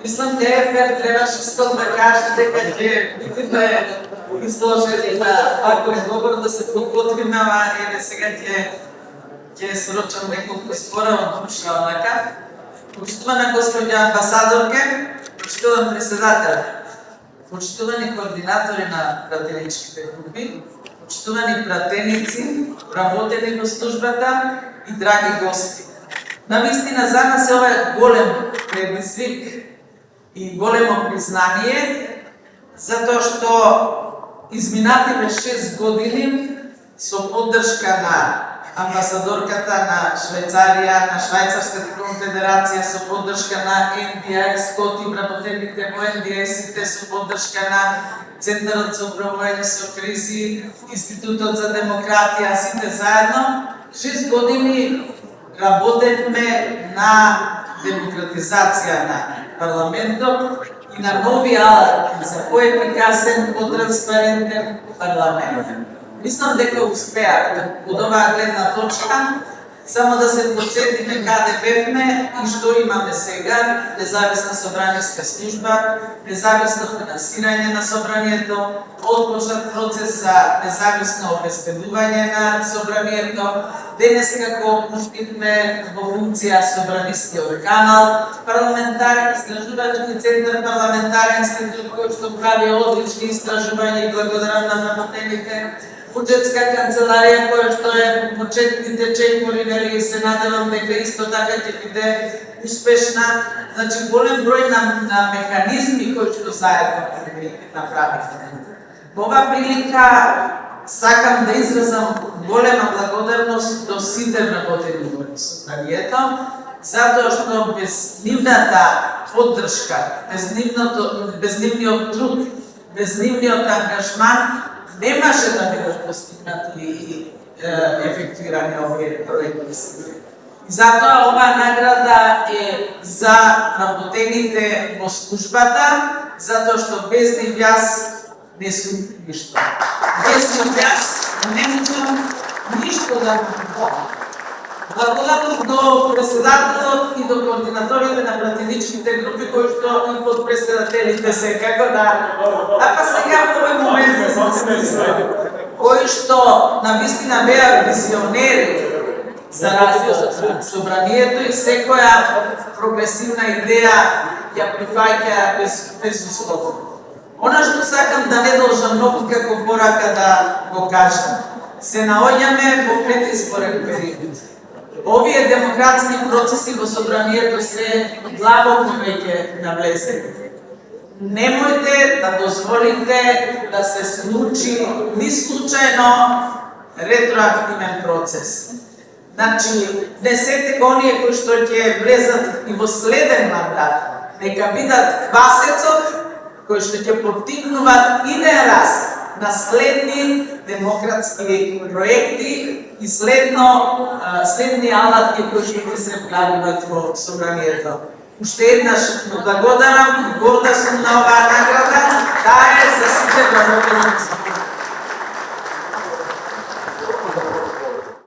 Мислам, ЕФР требаше искал да каже дека ќе бидеме изложени ако е добро да се подготвиме, ама еве сега ќе срочам неколку збора од душа онака. Почитувана господја амбасадорке, почитуван председател, почитувани координатори на пратеничките групи, почитувани пратеници, работени во службата и драги гости. Навистина за нас ова е голем предизвик и големо признание, затоа што изминативе 6 години со поддршка на амбасадорката на Швајцарија, на Швајцарската конфедерација, со поддршка на NDI, Скот и вработените во NDI-сите, со поддршка на Центарот за управување со кризи, Институтот за демократија, сите заедно, 6 години работевме на демократизација на парламентот и на нови алати за поефикасен, потранспарентен парламент. Мислам дека успеавме од оваа гледна точка, само да се подсетиме каде бевме и што имаме сега: независна собраниска служба, независно финансирање на собранието, отложен процес за независно обезбедување на собранието. Денес како пуштивме во функција собранискиот канал, парламентарен истражувачки центар, парламентарен институт кој што прави одлични истражувања и благодарам на работените, буџетска канцеларија која што е во четните 4 години и се надевам дека исто така ќе биде успешна. Значи голем број на механизми кои што заедно направивме. Во оваа прилика сакам да изразам голема благодарност до сите работени во собранието, затоа што без нивната поддршка, без нивниот труд, без нивниот ангажман немаше да бидат постигнати и ефектуирани овие проекти. Затоа оваа награда е за работените во службата, затоа што без нив јас не сум ништо. Без нив јас не можам ништо да направам. Благодарност до председателот и до координаторите на пратеничките групи кои што и подпредседателите секако да. Така сега во овој момент кои што навистина беа визионери за развојот на собранието и секоја прогресивна идеја ја прифаќа безусловно. Она што сакам да не должам многу како порака да го кажам. Се наоѓаме во предизборен период. Овие демократски процеси во собранието се длабоко веќе навлезени. Немојте да дозволите да се случи ни случајно ретроактивен процес. Значи, не сите оние кои што ќе влезат и во следен мандат, нека бидат квасецот кои што ќе поттикнуваат идеен раст на следни демократски проекти и следни алати кои што ќе се вкладуваат во собранието. Уште еднаш благодарам и горда сум на оваа награда. Таа е за сите работени.